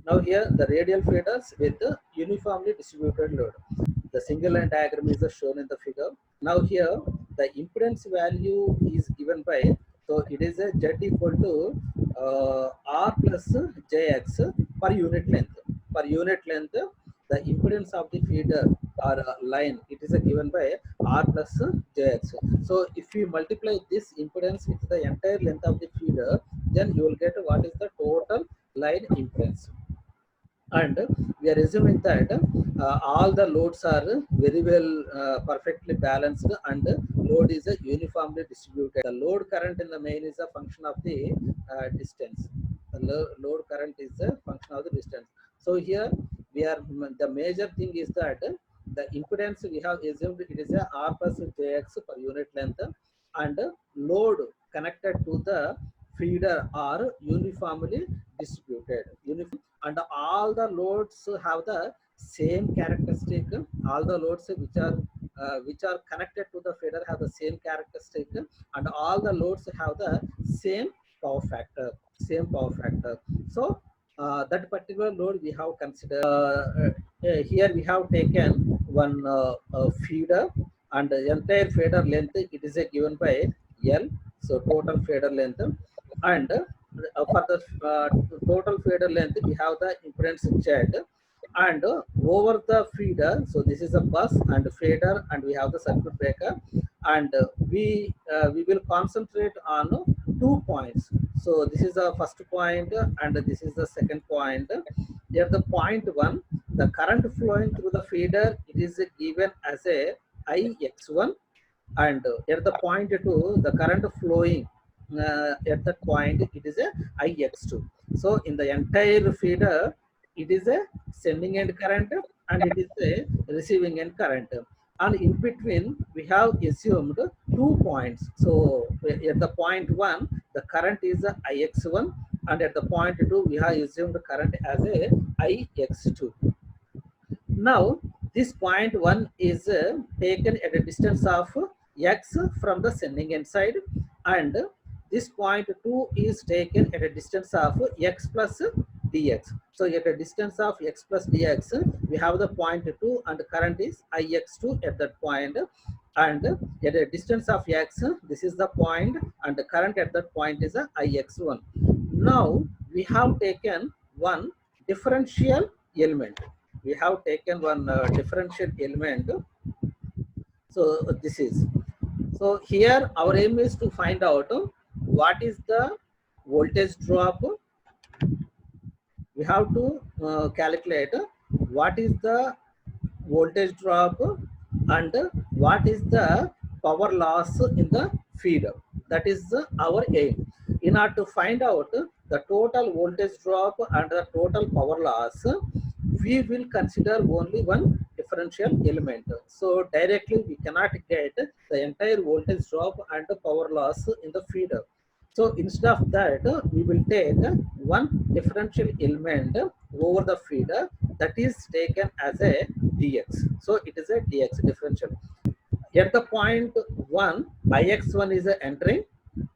Now here the radial feeders with the uniformly distributed load. The single line diagram is shown in the figure. Now here the impedance value is given by, so it is a Z equal to R plus Jx per unit length. Per unit length, the impedance of the feeder or line, it is given by R plus Jx. So if you multiply this impedance with the entire length of the feeder, then you will get what is the total line impedance. And we are assuming that all the loads are very well perfectly balanced, and load is uniformly distributed. The load current in the main is a function of the distance. The load current is a function of the distance. So here we are, the major thing is that the impedance we have assumed it is a R plus Jx per unit length, and load connected to the feeder are uniformly distributed. And all the loads have the same characteristic. All the loads which are connected to the feeder have the same characteristic, and all the loads have the same power factor. So that particular load we have considered. Here we have taken one feeder, and the entire feeder length it is given by L. So total feeder length, and for the total feeder length we have the impedance Z, and over the feeder, so this is a bus and feeder, and we have the circuit breaker, and we will concentrate on 2 points. So this is the first point, and this is the second point. Here the point 1, the current flowing through the feeder, it is given as a Ix1, and at the point 2, the current flowing at that point it is a Ix2. So in the entire feeder it is a sending end current, and it is a receiving end current, and in between we have assumed 2 points. So at the point 1 the current is a Ix1, and at the point 2 we have assumed the current as a Ix2. Now this point 1 is taken at a distance of x from the sending end side, and this point 2 is taken at a distance of x plus dx. So at a distance of x plus dx we have the point 2, and the current is Ix2 at that point, and at a distance of x this is the point, and the current at that point is Ix1. Now we have taken one differential element. We have taken one differential element. So this is, so here our aim is to find out what is the voltage drop. We have to calculate what is the voltage drop and what is the power loss in the feeder. That is our aim. In order to find out the total voltage drop and the total power loss, we will consider only one differential element. So directly we cannot get the entire voltage drop and the power loss in the feeder. So instead of that, we will take one differential element over the feeder, that is taken as a dx. So it is a dx differential. At the point 1, Ix1 is entering,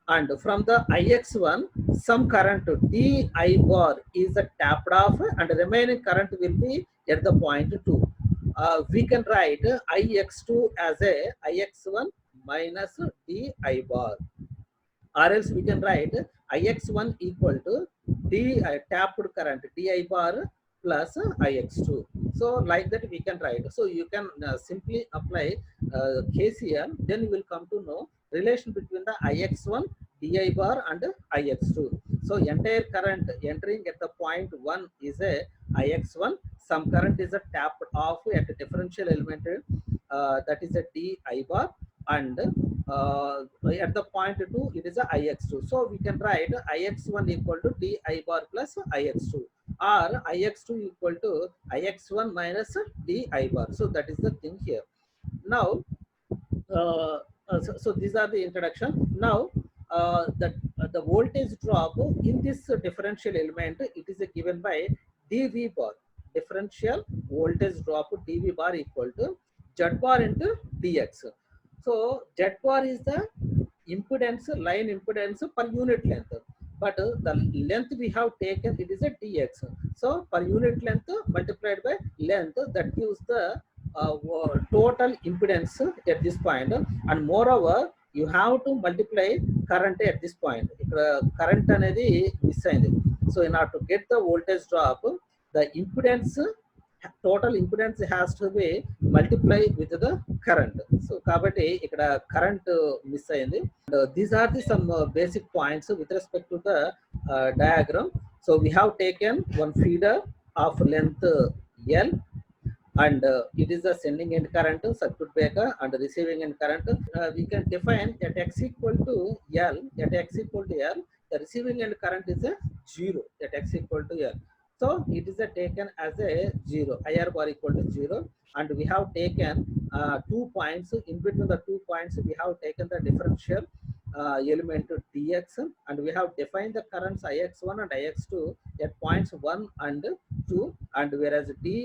and from the Ix1 some current di bar is tapped off, and remaining current will be at the point 2. We can write Ix2 as a Ix1 minus di bar, or else we can write Ix1 equal to d tapped current di bar plus Ix2. So like that we can write. So you can simply apply KCL, then you will come to know relation between the Ix1 di bar and Ix2. So entire current entering at the point 1 is a Ix1, some current is a tapped off at a differential element, that is a di bar, and at the point 2 it is a Ix2. So we can write Ix1 equal to di bar plus Ix2, or Ix2 equal to Ix1 minus di bar. So that is the thing here. Now so these are the introduction. Now the voltage drop in this differential element, it is given by dV bar. Differential voltage drop dV bar equal to Z bar into dx. So Z bar is the impedance, line impedance per unit length. but the length we have taken, it is a dx. So per unit length multiplied by length, that gives the total impedance at this point. And moreover, you have to multiply current at this point. Current అనేది miss అయింది. So in order to get the voltage drop, the impedance, total impedance has to be multiplied with the current. So కాబట్టి ఇక్కడ current miss అయింది. These are the some basic points with respect to the diagram. So we have taken one feeder of length L, and it is the sending end current circuit breaker and receiving end current. We can define at x equal to L, at x equal to L, the receiving end current is a 0 at x equal to L. So it is taken as a 0, IR bar equal to 0, and we have taken 2 points. In between the 2 points, we have taken the differential element dx, and we have defined the currents ix1 and ix2 at points 1 and 2, and whereas di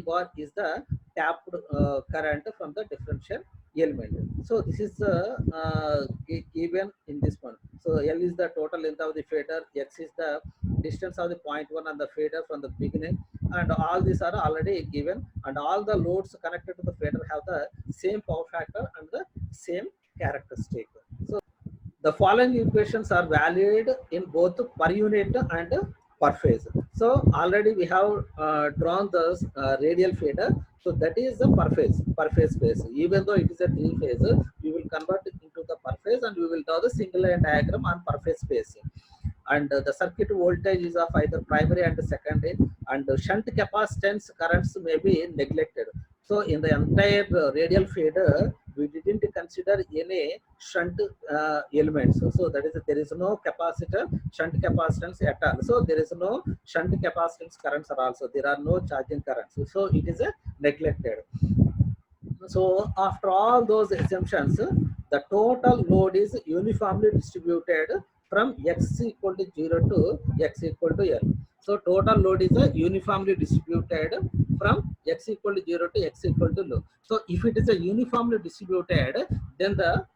bar is the tapped current from the differential element. So this is given in this one. So L is the total length of the feeder, x is the distance of the point 1 on the feeder from the beginning, and all these are already given, and all the loads connected to the feeder have the same power factor and the same characteristic. So the following equations are valid in both per unit and per phase. So already we have drawn the radial feeder. So that is the per phase phase. Even though it is a 3 phase, we will convert it into the per phase, and we will draw the single line diagram on per phase phase. And the circuit voltage is of either primary and secondary, and shunt capacitance currents may be neglected. So in the entire radial feeder, we didn't consider any shunt elements. So that is, there is no capacitor, shunt capacitance at all. So there is no shunt capacitance currents are also, there are no charging currents. So it is neglected. So after all those assumptions, the total load is uniformly distributed from x equal to 0 to x equal to L. So total load is uniformly distributed from x equal to 0 to x equal to L. So if it is a uniformly distributed, then the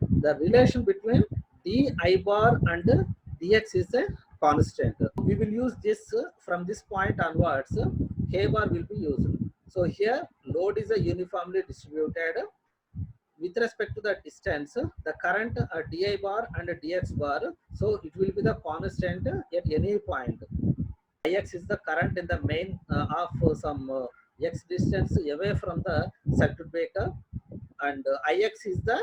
relation between di bar and dx is a constant. We will use this from this point onwards, k bar will be used. So here load is a uniformly distributed. With respect to the distance, the current di bar and dx bar, so it will be the constant at any point. Ix is the current in the main of some x distance away from the circuit breaker, and Ix is the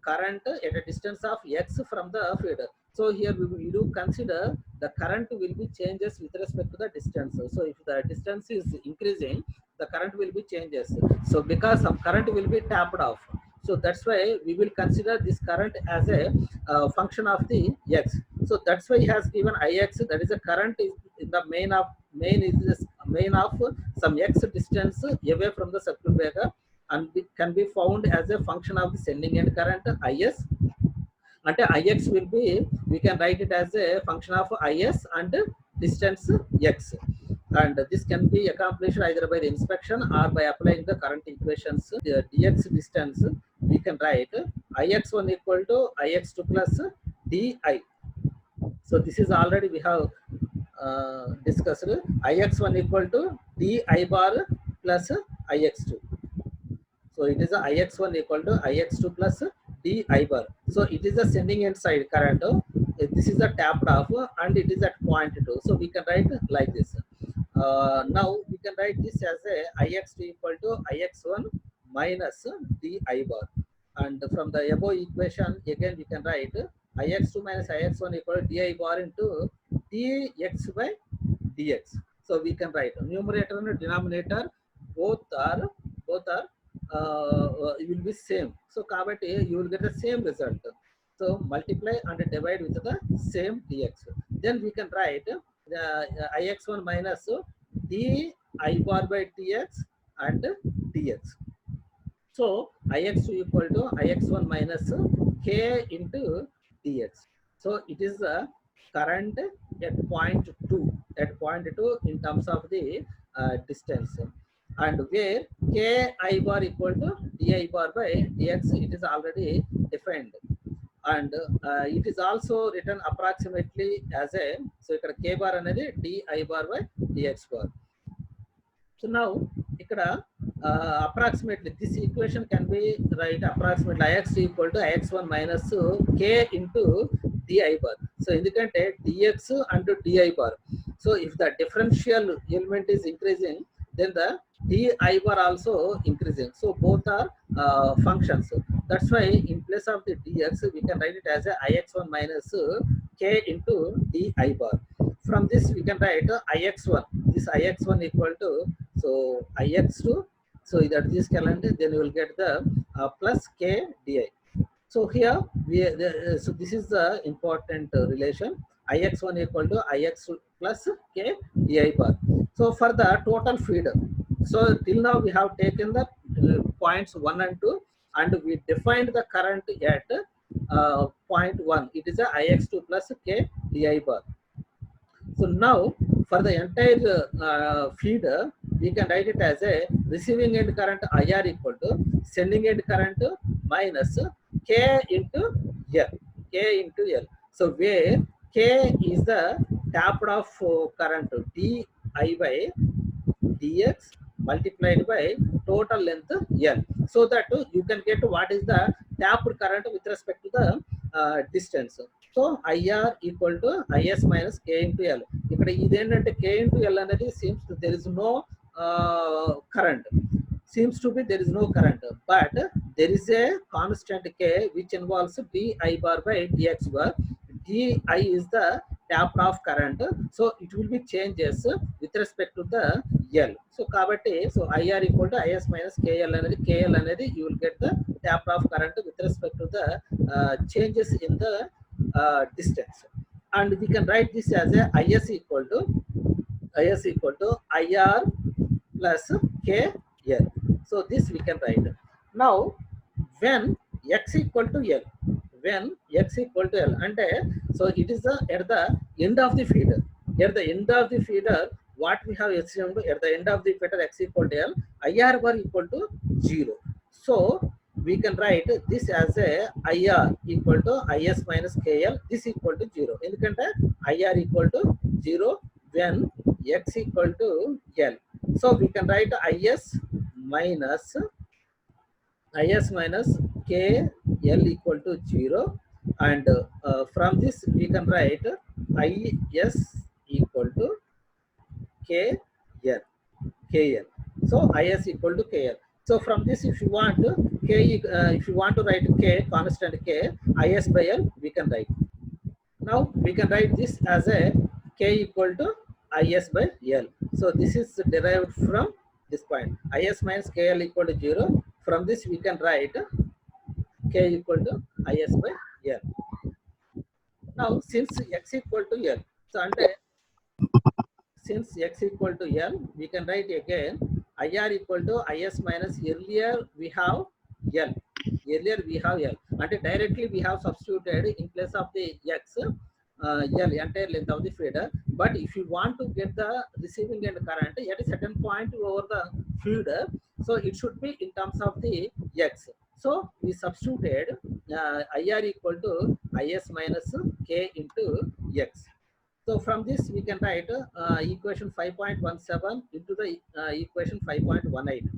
current at a distance of x from the feeder. So here we do consider the current will be changes with respect to the distance. So if the distance is increasing, the current will be changes. So because some current will be tapped off, so that's why we will consider this current as a function of the x. So that's why he has given Ix, that is a current is in the main of some x distance away from the circuit breaker, and it can be found as a function of the sending end current Is. And Ix will be, we can write it as a function of Is and distance x, and this can be accomplished either by the inspection or by applying the current equations. The dx distance we can write Ix1 equal to Ix2 plus di. So this is already we have discussed. Ix1 equal to di bar plus Ix2. So it is a Ix1 equal to Ix2 plus di bar. So it is the sending end side current. This is the tapped off, and it is at point 2. So we can write like this. Now we can write this as a Ix2 equal to Ix1 minus di bar. And from the above equation, again we can write Ix2 minus Ix1 equal to di bar into dx by dx. So we can write numerator and denominator both are will be same. So kabatti you will get the same result. So multiply and divide with the same dx. Then we can write Ix1 minus di bar by dx and dx. So Ix2 equal to Ix1 minus k into dx. So it is the current at point 2 in terms of the distance, and where ki bar equal to di bar by dx, it is already defined. and it is also written approximately as a, so ఇక్కడ k bar అనేది di bar by dx bar. So now ఇక్కడ approximately this equation can be write approximately ix equal to ix1 minus k into di bar. So ఎందుకంటే dx and di bar, so if the differential element is increasing, then the di bar also increasing, so both are functions. That's why in place of the dx we can write it as a ix1 minus k into di bar. From this we can write ix1, this ix1 equal to, so ix2, so that this calendar, then you will get the plus k di. So here we so this is the important relation, ix1 equal to ix plus k di bar. So for the total feed, so till now we have taken the points 1 and 2 and we defined the current at point 1, it is a ix2 plus k di bar. So now for the entire feeder we can write it as a receiving end current IR equal to sending end current minus k into L, k into L. So where k is the tapped off current di by dx multiplied by total length L, so that you can get what is the tapped current with respect to the distance. So IR equal to IS minus k into L. ఇక్కడ ఇదేంటంటే k into L అనేది seems to, there is no current, seems to be there is no current, but there is a constant k which involves di bar by dx bar. Di is the tapped off current, so it will be changes with respect to the L. So kabatti, so IR equal to IS minus KL అనేది, KL అనేది you will get the tapped off current with respect to the changes in the distance. And we can write this as a IS equal to IR plus KL. So this we can write. Now when x equal to L, when x equal to L, and so it is at the end of the feeder. At the end of the feeder, what we have assumed, at the end of the feeder x equal to L, IR bar equal to 0. So we can write this as a IR equal to IS minus KL, this equal to 0. Endukante IR equal to 0 when x equal to L. So we can write IS minus KL equal to 0, and from this we can write IS equal to KL. So IS equal to KL. So from this, if you want k, if you want to write k, constant k, IS by L we can write. Now we can write this as a k equal to IS by L. So this is derived from this point, IS minus KL equal to 0. From this we can write k equal to IS by L. Now since x equal to L, so since x equal to L, we can write again IR equal to IS minus, earlier we have L, and directly we have substituted in place of the x L, entire length of the feeder. But if you want to get the receiving end current at a certain point over the feeder, so it should be in terms of the x. So we substituted IR equal to IS minus k into x. So from this we can write equation 5.17 into the equation 5.18.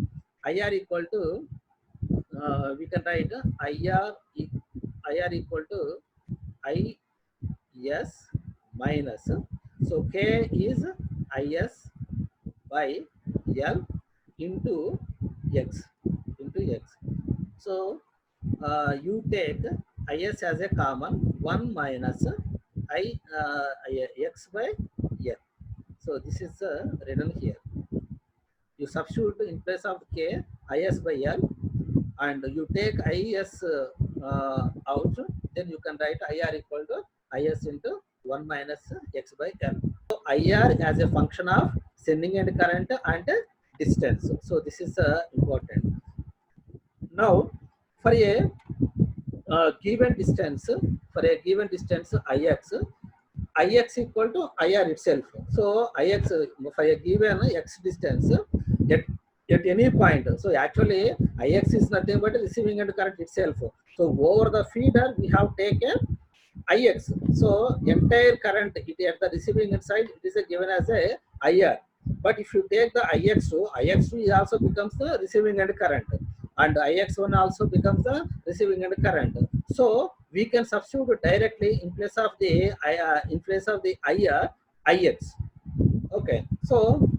IR equal to we can write IR equal to IS minus, so k is IS by L into x. So you take IS as a common, 1 minus x by L. So this is written here. You substitute in place of k IS by L, and you take IS out, then you can write IR equal to IS into 1 minus x by L. So IR as a function of sending end current and distance. So this is important. Now for a given distance, Ix equal to IR itself. So Ix for a given x distance, at any point. So actually Ix is nothing but receiving end current itself. So over the feeder we have taken Ix. So entire current it at the receiving end side it is given as a IR. But if you take the Ix2 also becomes the receiving end current, and Ix1 also becomes the receiving end current. So we can substitute directly in place of the IR Ix. Okay, so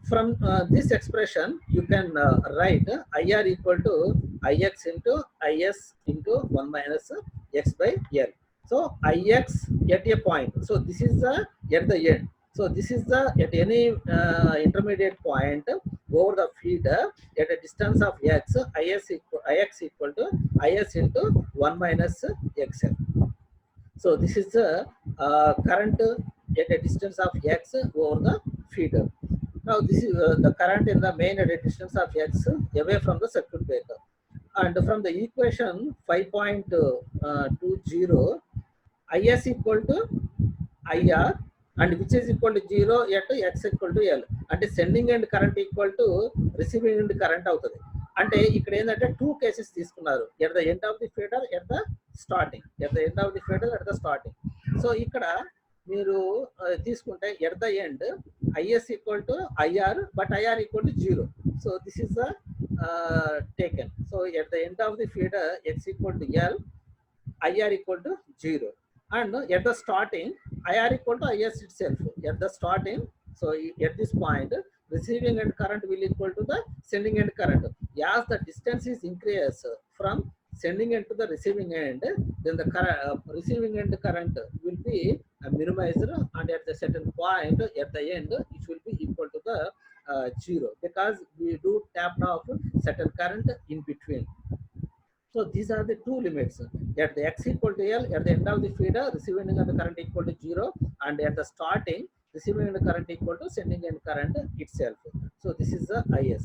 from this expression you can write IR equal to Ix into Is into 1 minus x by L. So Ix at a point, so this is the at the end. So this is the at any intermediate point over the feeder at a distance of x, Ix equal to Is into 1 minus xl. So this is the current at a distance of x over the feeder. Now this is the current in the main at a distance of x away from the circuit breaker. And from the equation 5.20, Is equal to IR and which is equal to 0 at x equal to L. అంటే sending end current equal to receiving end current అవుతుంది. అంటే ఇక్కడ ఏంటంటే 2 cases తీసుకున్నారు, at the end of the feeder, at the starting. So ఇక్కడ మీరు తీసుకుంటే at the end Is equal to IR but IR equal to 0. So this is the taken. So at the end of the feeder x equal to L, IR equal to 0, and at the starting IR equal to Is itself at the starting. So at this point receiving end current will equal to the sending end current. As the distance is increased from sending end to the receiving end, then the receiving end current will be minimized, and at the certain point at the end it will be equal to the 0, because we do tap off certain current in between. So these are the two limits. At the x equal to L, at the end of the feeder, receiving end current equal to 0, and at the starting, receiving end current equal to sending end current itself. So this is the Is.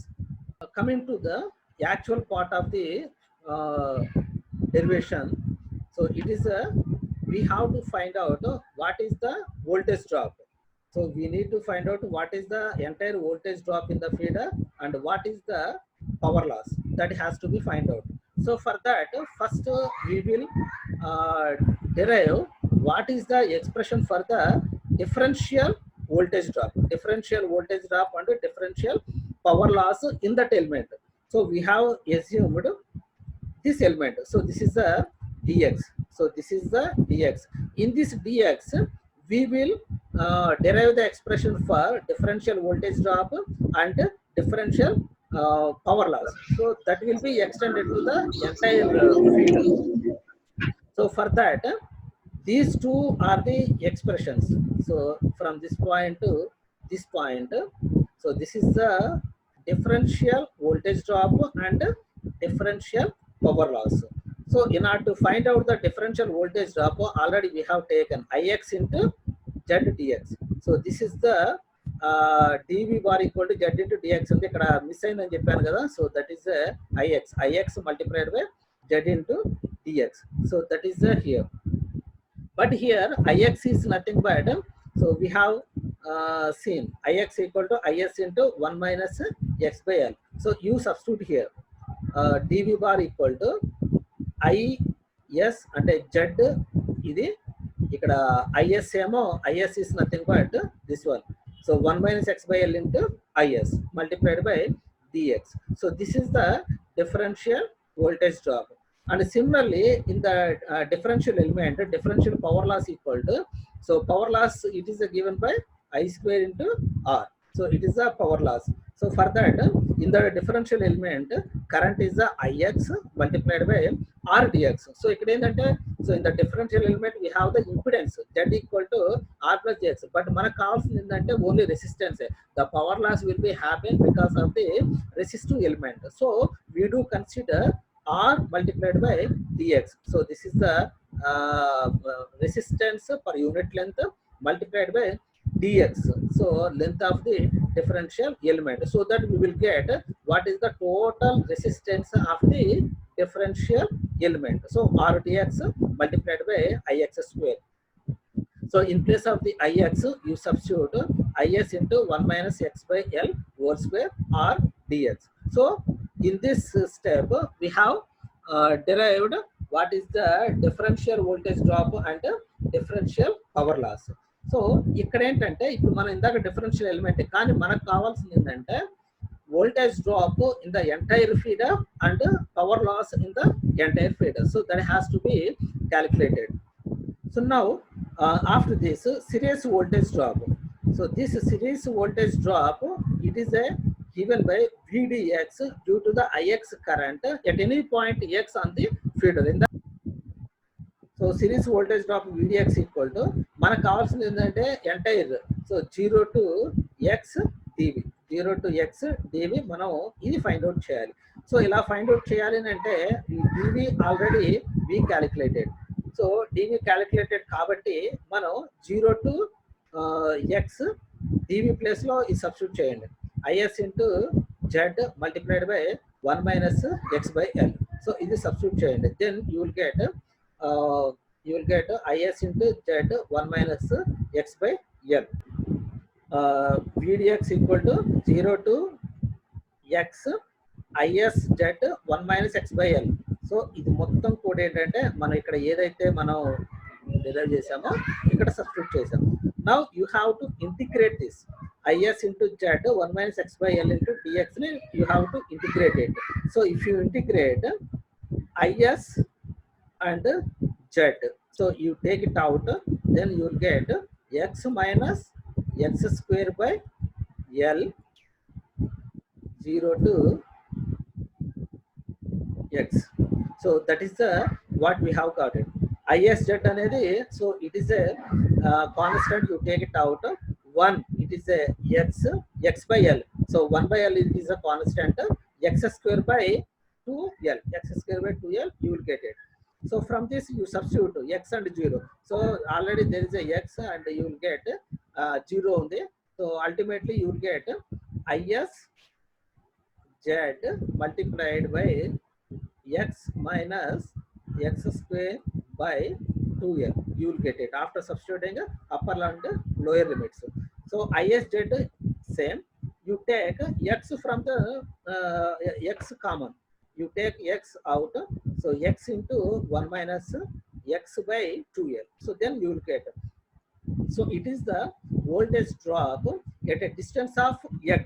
Coming to the actual part of the derivation, so it is we have to find out what is the voltage drop. So we need to find out what is the entire voltage drop in the feeder and what is the power loss. That has to be find out. So for that, first we will derive what is the expression for the differential voltage drop and differential power loss in that element. So we have assumed this element. So this is the dx. In this dx, we will derive the expression for differential voltage drop and differential power loss. So that will be extended to the entire feeder. So for that, these two are the expressions. So from this point to this point, so this is the differential voltage drop and differential power loss. So in order to find out the differential voltage drop, already we have taken Ix into Z dx. So this is the dV bar equal to Z into dx. అంటే ఇక్కడ miss అయిందని చెప్పాను కదా. So that is Ix multiplied by Z into dx. So that is here. But here Ix is nothing but, so we have seen Ix equal to Is into 1 minus x by L. So you substitute here dV bar equal to Is అంటే Z ఇది ఇక్కడ Is ఏమో Is is nothing but this one. So 1 minus x by L into Is multiplied by dx. So this is the differential voltage drop. And similarly in the differential element, differential power loss equal to, so power loss it is given by I square into R. So it is the power loss. So for that, in the differential element, current is the Ix multiplied by R dx. So ikkada endante, so in the differential element we have the impedance Z equal to R plus Jx, but manaku kavalsindi endante only resistance. The power loss will be happen because of the resistive element. So we do consider R multiplied by dx. So this is the resistance per unit length multiplied by dx. So length of the differential element, so that we will get what is the total resistance of the differential element. So R dx multiplied by Ix square. So in place of the Ix, you substitute Is into 1 minus x by L whole square R dx. So in this step we have derived what is the differential voltage drop and differential power loss. So ఇక్కడ ఏంటంటే ఇప్పుడు మనం ఇందాక differential element కానీ మనకు కావాల్సింది ఏంటంటే voltage drop in the entire feeder and power loss in the entire feeder. So that has to be calculated. So now after this series voltage drop. So this series voltage drop, it is a given by VDX due to the IX current at any point X on the feeder. In the so series voltage drop VDX equal to మనకు కావాల్సింది ఏంటంటే entire so 0 to X dV 0 to X dV మనం ఇది find out చేయాలి. So ఇలా find out చేయాలి అంటే ఈ dV already V calculated. So dV calculated కాబట్టి మనం 0 to X dV ప్లేస్ లో ఇది సబ్స్టిట్యూట్ చేయండి. IS into Z multiplied by 1 minus X by L. So ఇది సబ్స్టిట్యూట్ చేయండి. Then you will get IS into Z 1 minus X by L. VDX equal to 0 to X IS Z 1 minus X by L. So ఇది మొత్తం కూడా ఏంటంటే మనం ఇక్కడ ఏదైతే మనం డిరైవ్ చేసామో ఇక్కడ సబ్స్టిట్యూట్ చేసాం. Now you have to integrate this IS into Z 1 minus X by L into dx ni you have to integrate it. So if you integrate IS and Z, so you take it out, then you will get X minus X square by L 0 to X. So that is the what we have got it. ISZ anedi, so it is a constant, you take it out. 1 it is a X by L. So 1 by L is a constant. X square by 2L. X square by 2L you will get it. So from this you substitute X and 0. So already there is a X and you will get 0 on there. So ultimately you will get IS Z multiplied by X minus X square by 2L. You will get it after substituting upper and lower limits. So ISZ same. You take X from the X common. You take X out. So X into 1 minus X by 2L. So then you will get. So it is the voltage drop at a distance of X.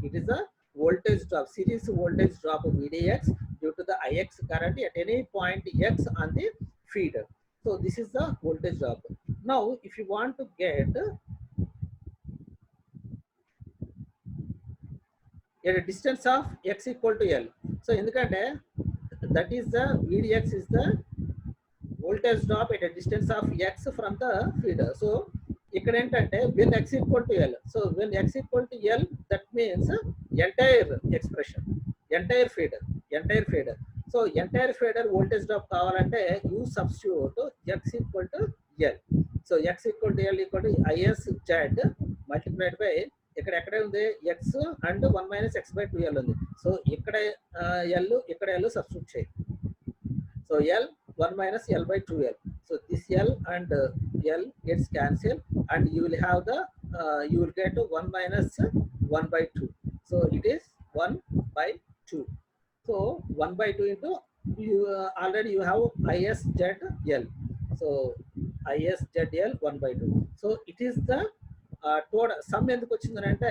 It is a voltage drop, series voltage drop of VDX due to the IX current at any point X on the feeder. So this is the voltage drop. Now if you want to get at a distance of X equal to L. So endukante that is the VDX is the voltage drop at a distance of X from the feeder. So ఇక్కడ ఏంటంటే when X equal to L. So when X equal to L, that means entire expression, entire feeder. So entire feeder voltage drop కావాలంటే you substitute X equal to L. So X equal to L equal to IS Z multiplied by ఇక్కడ ఎక్కడే ఉంది X and 1 minus X by 2L ఉంది. So ఇక్కడ L substitute చేయి. So L 1 minus L by 2L. So this L and L gets cancelled and you will have the you will get 1 minus 1 by 2. So it is 1 by 2. So 1 by 2 into you already you have ISZL. So ISZL 1 by 2. So it is the total sum ఎందుకు వచ్చిందంటే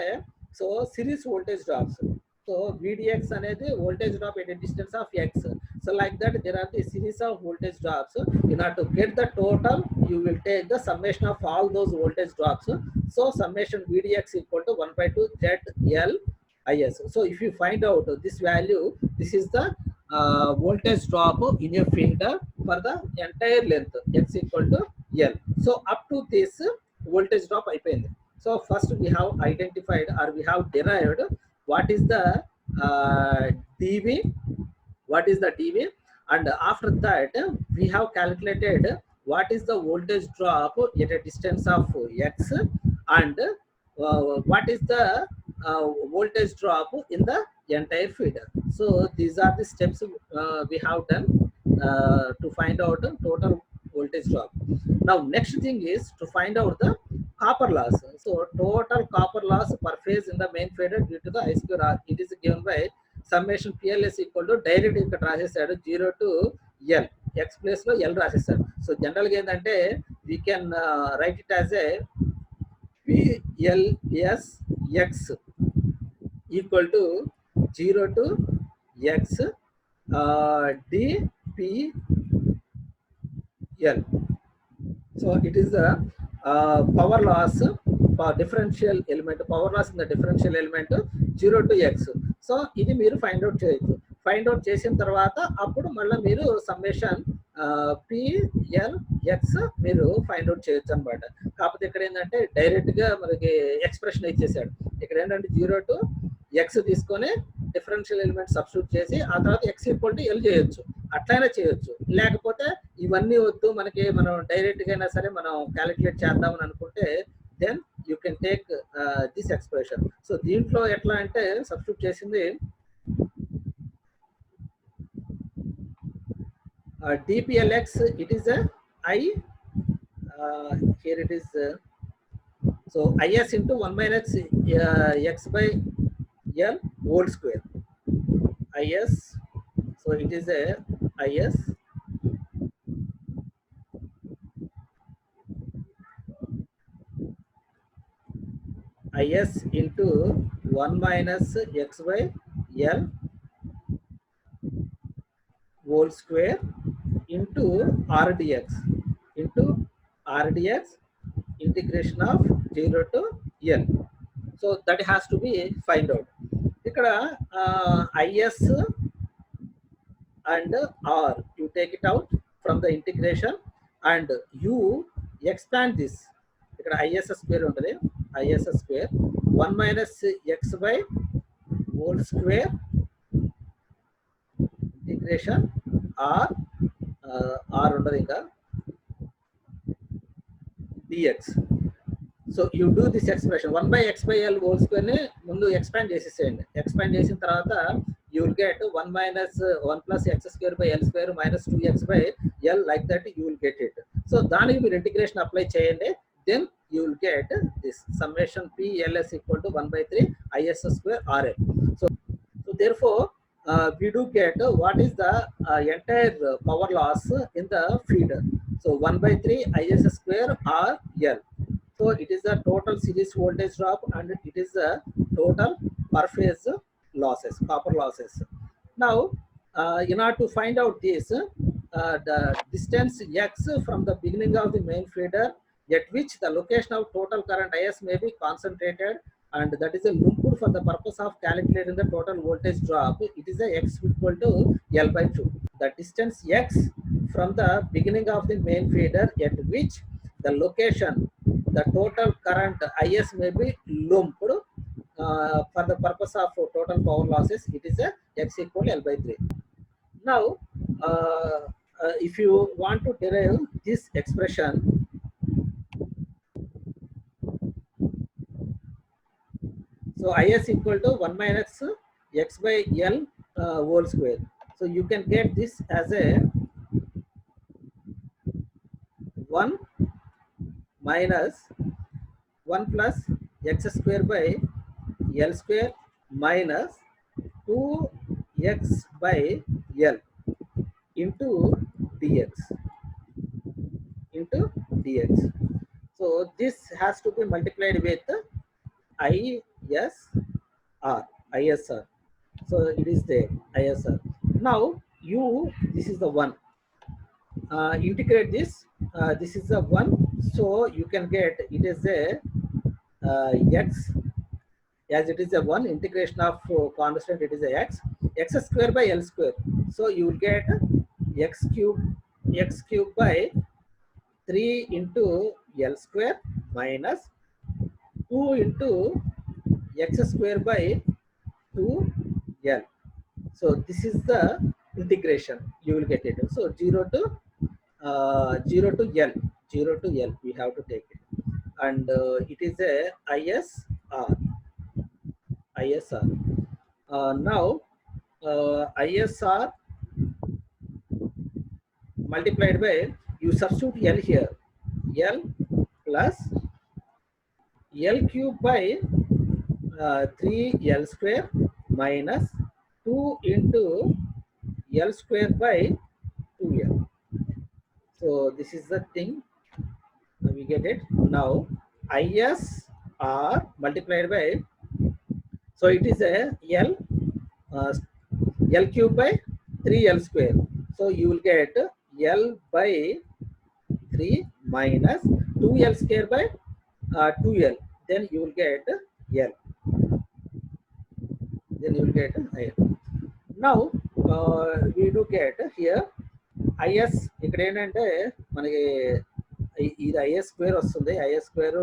so series voltage drops. So VDX అనేది voltage drop at a distance of X. So like that there are the series of voltage drops. In order to get the total, you will take the summation of all those voltage drops. So summation VDX equal to 1 by 2 ZL IS. So if you find out this value, this is the voltage drop in a filter for the entire length X equal to L. So up to this voltage drop అయిపోయింది. So first we have identified or we have derived what is the dV, and after that we have calculated what is the voltage drop at a distance of X and what is the voltage drop in the entire feeder. So these are the steps we have done to find out the total voltage drop. Now next thing is to find out the copper loss. So total copper loss per phase in the main feeder due to the I square R, it is given by summation PLS equal to direct ఇక్కడ రాసేసాడు 0 to L, X place లో L రాసేసాడు. So general గా ఏంటంటే we can write it as a PLS X equal to 0 to X dPL. So it is the power loss differential element, power loss in the differential element 0 to X. So ఇది మీరు find out చేయొచ్చు. Find out చేసిన తర్వాత అప్పుడు మళ్ళీ మీరు summation పిఎల్ఎక్స్ మీరు find out చేయొచ్చు అనమాట. కాకపోతే ఇక్కడ ఏంటంటే డైరెక్ట్ గా మనకి ఎక్స్ప్రెషన్ ఇచ్చేసాడు. ఇక్కడ ఏంటంటే 0 to X తీసుకొని డిఫరెన్షియల్ ఎలిమెంట్ సబ్స్టిట్యూట్ చేసి ఆ తర్వాత ఎక్స్ ఈక్వల్ టు ఎల్ చేయొచ్చు, అట్లయినా చేయొచ్చు. లేకపోతే ఇవన్నీ వద్దు మనకి, మనం డైరెక్ట్ గా అయినా సరే మనం క్యాలిక్యులేట్ చేద్దామని అనుకుంటే then you can take this expression. So దీంట్లో ఎట్లా అంటే సబ్స్టిట్యూట్ చేసింది dPLX, it is a I, here it is so is into 1 minus x by L whole square, is, so it is a is into 1 minus x by L whole square into rdx integration of 0 to L. So that has to be find out. ఇక్కడ is and r you take it out from the integration and you expand this. ఇక్కడ is square ఉంటుంది, is square 1 minus x by whole square integration r ఉండదు ఇంకా dx. So you do this expression 1 by x by L whole square ని ముందు expand చేసేసేయండి. Expand చేసిన తర్వాత you will get 1 minus 1 plus x square by L square minus 2x by L, like that you will get it. So దానికి మీరు integration apply చేయండి, then you will get this summation PLS equal to 1 by 3 is square RL. So therefore we do get what is the entire power loss in the feeder. So 1 by 3 is square RL. So it is the total series voltage drop and it is the total per phase losses, copper losses. Now in order to find out this, the distance x from the beginning of the main feeder at which the location of total current is may be concentrated, and that is a lumpur for the purpose of calculating the total voltage drop. It is a x equal to L by 2. The distance x from the beginning of the main feeder at which the location, the total current is may be lumped for the purpose of total power losses. It is a x equal L by 3. Now if you want to derive this expression, so is equal to 1 minus x by L whole square. So you can get this as a 1 minus 1 plus x square by L square minus 2x by L into dx. So this has to be multiplied with ISR. So it is there, ISR. Now this is the 1. Integrate this. This is the 1. So you can get it is a x, as it is a 1 integration of constant, it is a x square by L square. So you will get x cube by 3 into L square minus 2 into x square by 2L. So this is the integration, you will get it. So 0 to L we have to take it, and it is a ISR. Now ISR multiplied by, you substitute L here, L plus L cube by 3L square minus 2 into L square by 2L. So this is the thing. We get it. Now IS R multiplied by, so it is a L, uh, L cube by 3L square. So you will get L by 3 minus 2L square by 2L. Then you will get L. Then you will get L. Now we do get here IS ఇక్కడ ఏంటంటే మనకి ఇది is square వస్తుంది. Is square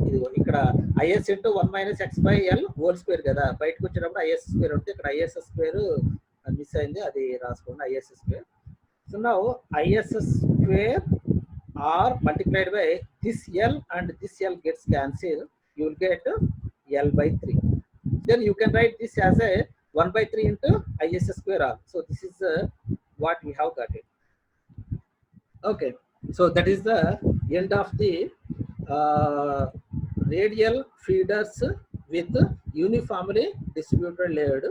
ఇది ఇక్కడ is into 1 minus X by L whole square కదా, బయటకు వచ్చినప్పుడు ఐఎస్ స్క్వేర్ ఉంటుంది. ఇక్కడ ఐఎస్ స్క్వేర్ మిస్ అయింది, అది రాసుకోండి IS square. So now IS square are multiplied by this L and this L gets cancel, you will get L by 3. Then you can write this as a 1 by 3 into IS square R. So this is what we have got it. Okay, so that is the end of the radial feeders with uniformly distributed layered